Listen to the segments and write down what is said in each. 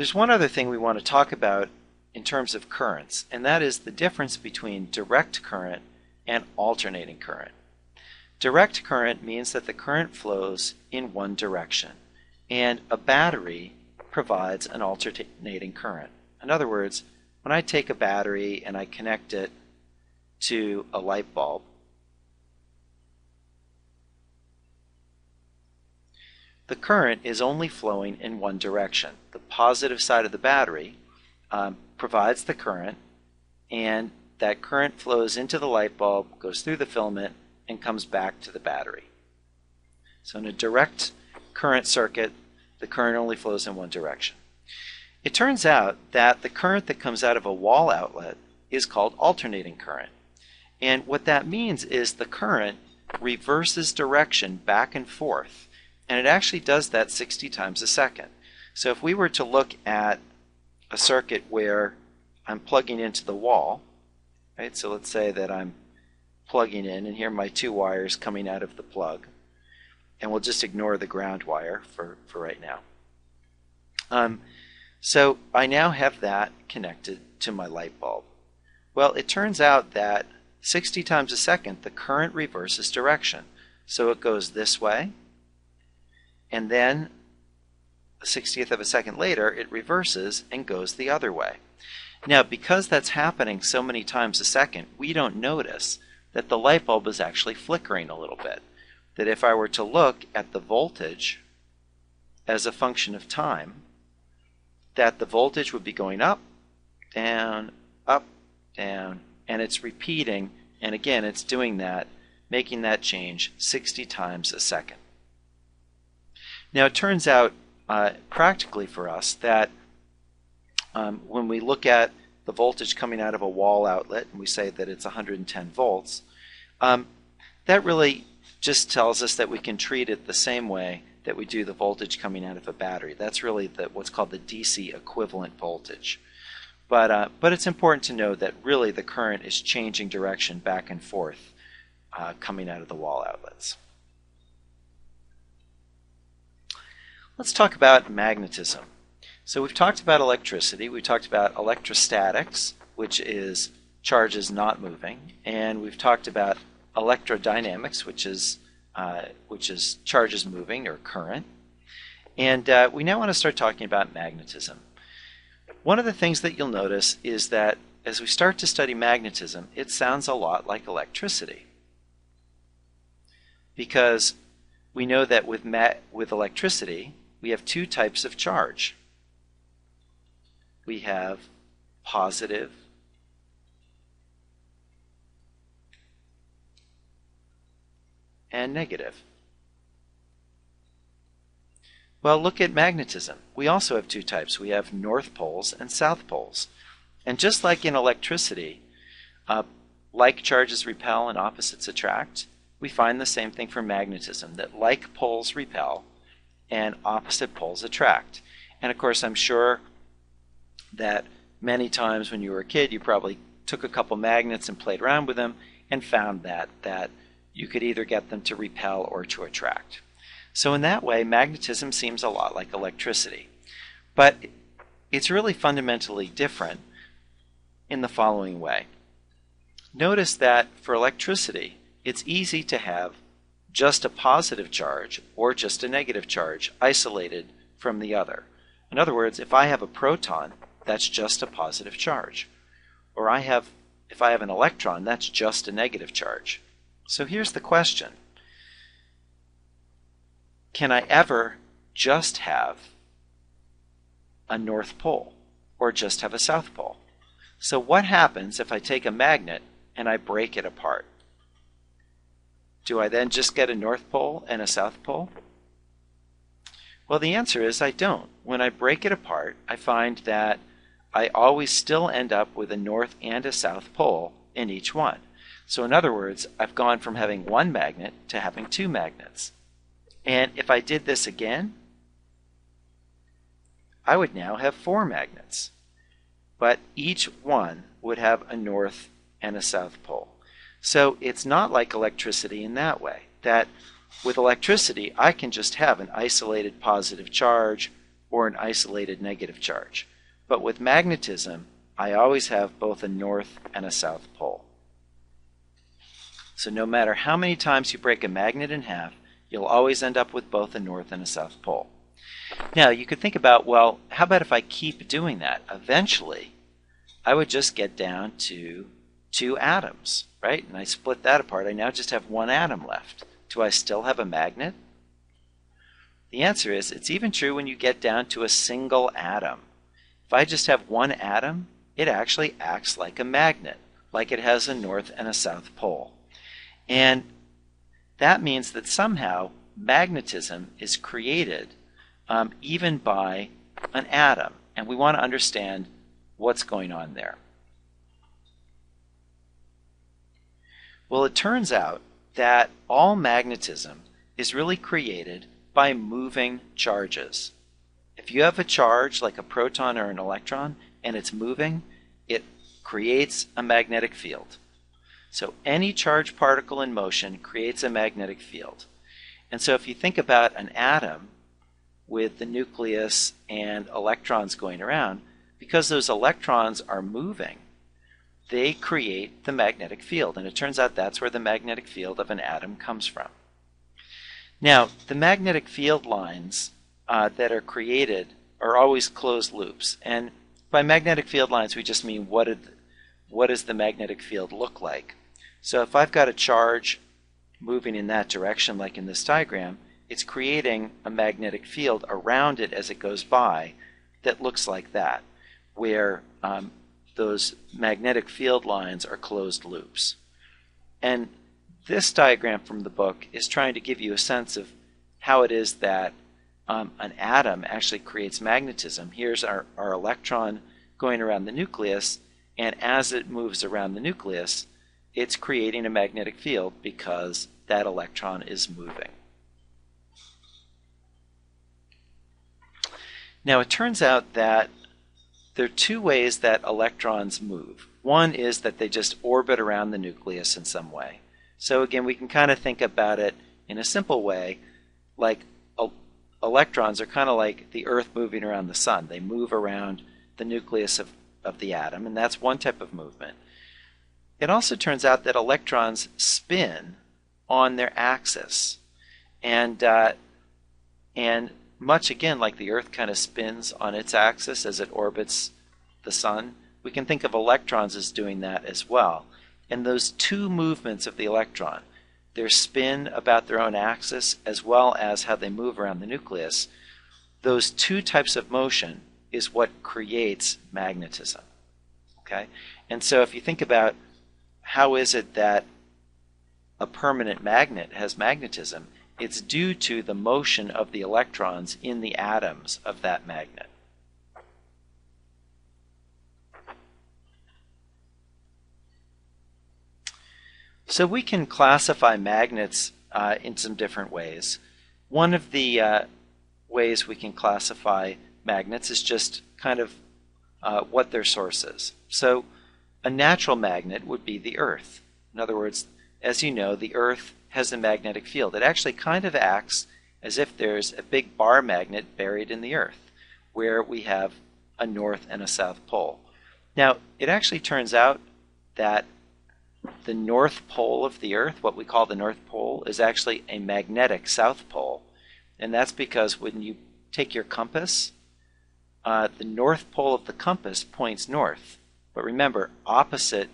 There's one other thing we want to talk about in terms of currents, and that is the difference between direct current and alternating current. Direct current means that the current flows in one direction, and a battery provides an alternating current. In other words, when I take a battery and I connect it to a light bulb, the current is only flowing in one direction. The positive side of the battery provides the current, and that current flows into the light bulb, goes through the filament, and comes back to the battery. So in a direct current circuit, the current only flows in one direction. It turns out that the current that comes out of a wall outlet is called alternating current. And what that means is the current reverses direction back and forth, and it actually does that 60 times a second. So if we were to look at a circuit where I'm plugging into the wall, right? So let's say that I'm plugging in, and here are my two wires coming out of the plug, and we'll just ignore the ground wire for right now. So I now have that connected to my light bulb. Well, it turns out that 60 times a second the current reverses direction. So it goes this way, and then a 60th of a second later it reverses and goes the other way. Now, because that's happening so many times a second, we don't notice that the light bulb is actually flickering a little bit. That if I were to look at the voltage as a function of time, that the voltage would be going up, down, and it's repeating, and again it's doing that, making that change 60 times a second. Now it turns out practically for us that when we look at the voltage coming out of a wall outlet and we say that it's 110 volts, that really just tells us that we can treat it the same way that we do the voltage coming out of a battery. That's really what's called the DC equivalent voltage. But it's important to know that really the current is changing direction back and forth coming out of the wall outlets. Let's talk about magnetism. So we've talked about electricity, we talked about electrostatics, which is charges not moving, and we've talked about electrodynamics, which is charges moving, or current. And we now want to start talking about magnetism. One of the things that you'll notice is that as we start to study magnetism, it sounds a lot like electricity. Because we know that with electricity, we have two types of charge. We have positive and negative. Well, look at magnetism. We also have two types. We have north poles and south poles. And just like in electricity, like charges repel and opposites attract, we find the same thing for magnetism, that like poles repel and opposite poles attract. And of course, I'm sure that many times when you were a kid, you probably took a couple magnets and played around with them and found that you could either get them to repel or to attract. So in that way, magnetism seems a lot like electricity. But it's really fundamentally different in the following way. Notice that for electricity, it's easy to have just a positive charge or just a negative charge isolated from the other. In other words, if I have a proton, that's just a positive charge. Or if I have an electron, that's just a negative charge. So here's the question. Can I ever just have a north pole or just have a south pole? So what happens if I take a magnet and I break it apart? Do I then just get a north pole and a south pole? Well, the answer is I don't. When I break it apart, I find that I always still end up with a north and a south pole in each one. So in other words, I've gone from having one magnet to having two magnets. And if I did this again, I would now have four magnets. But each one would have a north and a south pole. So it's not like electricity in that way, that with electricity I can just have an isolated positive charge or an isolated negative charge. But with magnetism, I always have both a north and a south pole. So no matter how many times you break a magnet in half, you'll always end up with both a north and a south pole. Now you could think about, well, how about if I keep doing that? Eventually, I would just get down to 2 atoms, right? And I split that apart. I now just have 1 atom left. Do I still have a magnet? The answer is, it's even true when you get down to a single atom. If I just have 1 atom, it actually acts like a magnet, like it has a north and a south pole. And that means that somehow magnetism is created even by an atom. And we want to understand what's going on there. Well, it turns out that all magnetism is really created by moving charges. If you have a charge like a proton or an electron and it's moving, it creates a magnetic field. So any charged particle in motion creates a magnetic field. And so if you think about an atom with the nucleus and electrons going around, because those electrons are moving, they create the magnetic field. And it turns out that's where the magnetic field of an atom comes from. Now, the magnetic field lines that are created are always closed loops. And by magnetic field lines, we just mean what does the magnetic field look like? So if I've got a charge moving in that direction, like in this diagram, it's creating a magnetic field around it as it goes by that looks like that, where those magnetic field lines are closed loops. And this diagram from the book is trying to give you a sense of how it is that an atom actually creates magnetism. Here's our electron going around the nucleus, and as it moves around the nucleus, it's creating a magnetic field because that electron is moving. Now it turns out that there are 2 ways that electrons move. One is that they just orbit around the nucleus in some way. So again, we can kind of think about it in a simple way, like electrons are kind of like the Earth moving around the sun. They move around the nucleus of the atom, and that's one type of movement. It also turns out that electrons spin on their axis. And much again like the Earth kind of spins on its axis as it orbits the sun, we can think of electrons as doing that as well. And those 2 movements of the electron, their spin about their own axis as well as how they move around the nucleus, those 2 types of motion is what creates magnetism. Okay? And so if you think about how is it that a permanent magnet has magnetism, it's due to the motion of the electrons in the atoms of that magnet. So we can classify magnets in some different ways. One of the ways we can classify magnets is just kind of what their source is. So a natural magnet would be the Earth. In other words, as you know, the Earth has a magnetic field. It actually kind of acts as if there's a big bar magnet buried in the Earth, where we have a north and a south pole. Now, it actually turns out that the north pole of the Earth, what we call the North Pole, is actually a magnetic south pole. And that's because when you take your compass, the north pole of the compass points north. But remember, opposite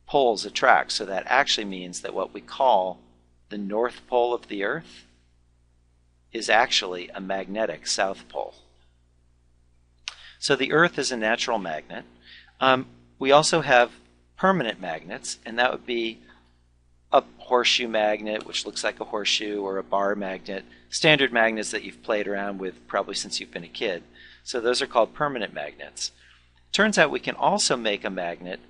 poles attract, so that actually means that what we call the North Pole of the Earth is actually a magnetic south pole. So the Earth is a natural magnet. We also have permanent magnets, and that would be a horseshoe magnet, which looks like a horseshoe, or a bar magnet, standard magnets that you've played around with probably since you've been a kid. So those are called permanent magnets. Turns out we can also make a magnet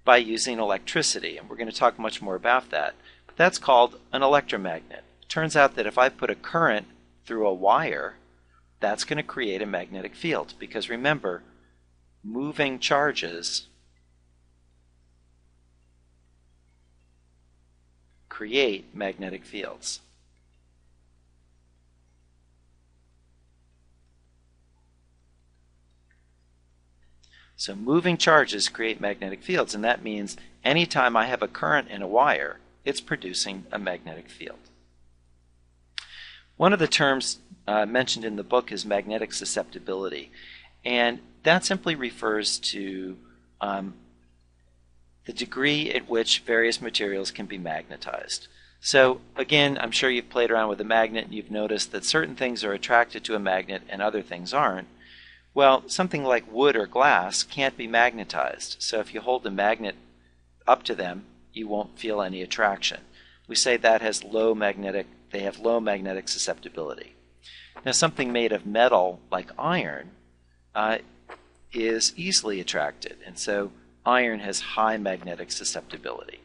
by using electricity, and we're going to talk much more about that. But that's called an electromagnet. Turns out that if I put a current through a wire, that's going to create a magnetic field, because remember, moving charges create magnetic fields. So moving charges create magnetic fields, and that means anytime I have a current in a wire, it's producing a magnetic field. One of the terms mentioned in the book is magnetic susceptibility, and that simply refers to the degree at which various materials can be magnetized. So again, I'm sure you've played around with a magnet and you've noticed that certain things are attracted to a magnet and other things aren't. Well, something like wood or glass can't be magnetized. So if you hold a magnet up to them, you won't feel any attraction. We say that they have low magnetic susceptibility. Now, something made of metal like iron is easily attracted, and so iron has high magnetic susceptibility.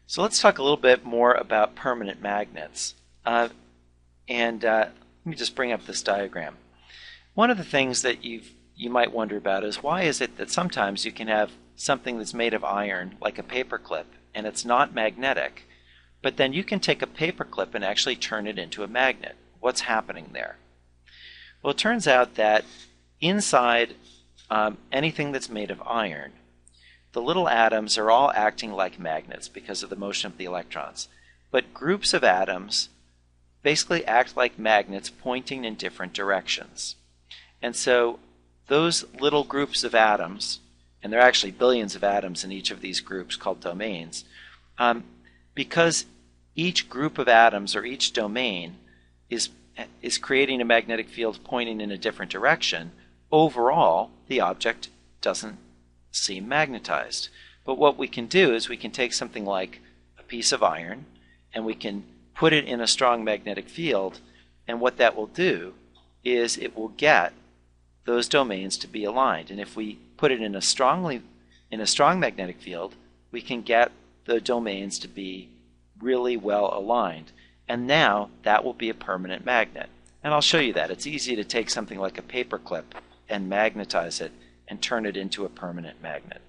So let's talk a little bit more about permanent magnets. Let me just bring up this diagram. One of the things that you might wonder about is why is it that sometimes you can have something that's made of iron, like a paperclip, and it's not magnetic, but then you can take a paperclip and actually turn it into a magnet. What's happening there? Well, it turns out that inside anything that's made of iron, the little atoms are all acting like magnets because of the motion of the electrons. But groups of atoms basically act like magnets pointing in different directions. And so those little groups of atoms, and there are actually billions of atoms in each of these groups called domains, because each group of atoms or each domain is creating a magnetic field pointing in a different direction, overall the object doesn't seem magnetized. But what we can do is we can take something like a piece of iron and we can put it in a strong magnetic field, and what that will do is it will get those domains to be aligned. And if we put it in a strong magnetic field, we can get the domains to be really well aligned. And now that will be a permanent magnet. And I'll show you that. It's easy to take something like a paperclip and magnetize it and turn it into a permanent magnet.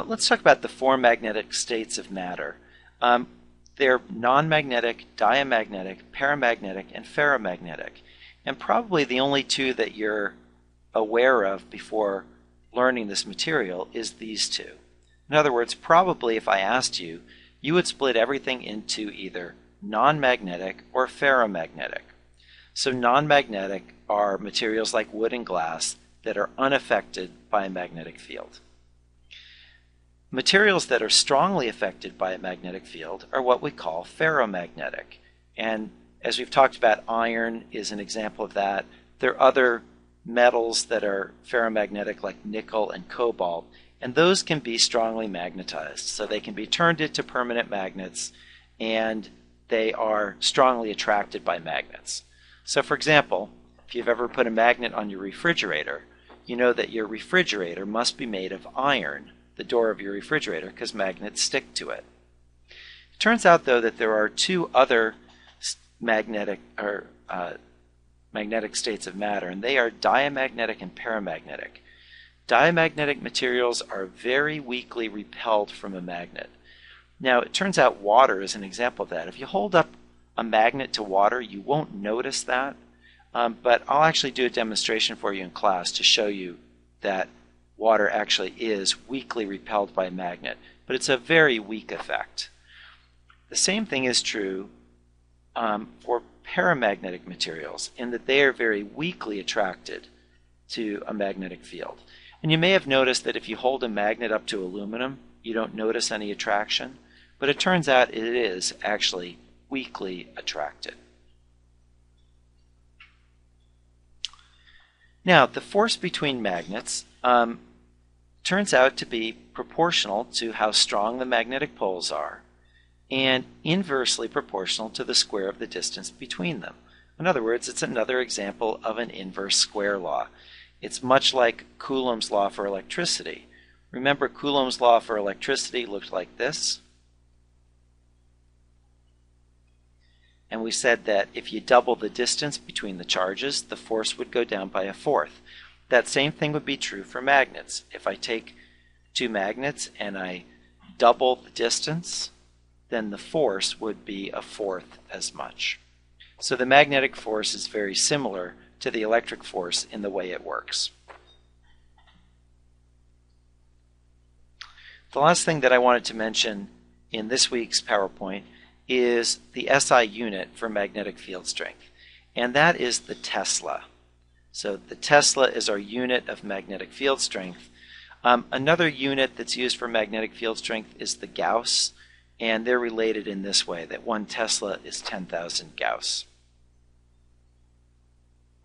Let's talk about the four magnetic states of matter. They're non-magnetic, diamagnetic, paramagnetic, and ferromagnetic. And probably the only two that you're aware of before learning this material is these two. In other words, probably if I asked you, you would split everything into either non-magnetic or ferromagnetic. So non-magnetic are materials like wood and glass that are unaffected by a magnetic field. Materials that are strongly affected by a magnetic field are what we call ferromagnetic. And as we've talked about, iron is an example of that. There are other metals that are ferromagnetic like nickel and cobalt, and those can be strongly magnetized. So they can be turned into permanent magnets, and they are strongly attracted by magnets. So for example, if you've ever put a magnet on your refrigerator, you know that your refrigerator must be made of iron, the door of your refrigerator, because magnets stick to it. It turns out, though, that there are two other magnetic states of matter, and they are diamagnetic and paramagnetic. Diamagnetic materials are very weakly repelled from a magnet. Now, it turns out water is an example of that. If you hold up a magnet to water, you won't notice that, but I'll actually do a demonstration for you in class to show you that water actually is weakly repelled by a magnet, but it's a very weak effect. The same thing is true for paramagnetic materials in that they are very weakly attracted to a magnetic field. And you may have noticed that if you hold a magnet up to aluminum, you don't notice any attraction, but it turns out it is actually weakly attracted. Now, the force between magnets turns out to be proportional to how strong the magnetic poles are and inversely proportional to the square of the distance between them. In other words, it's another example of an inverse square law. It's much like Coulomb's law for electricity. Remember, Coulomb's law for electricity looked like this. And we said that if you double the distance between the charges, the force would go down by a fourth. That same thing would be true for magnets. If I take two magnets and I double the distance, then the force would be a fourth as much. So the magnetic force is very similar to the electric force in the way it works. The last thing that I wanted to mention in this week's PowerPoint is the SI unit for magnetic field strength, and that is the Tesla. So the Tesla is our unit of magnetic field strength. Another unit that's used for magnetic field strength is the Gauss, and they're related in this way, that 1 Tesla is 10,000 Gauss.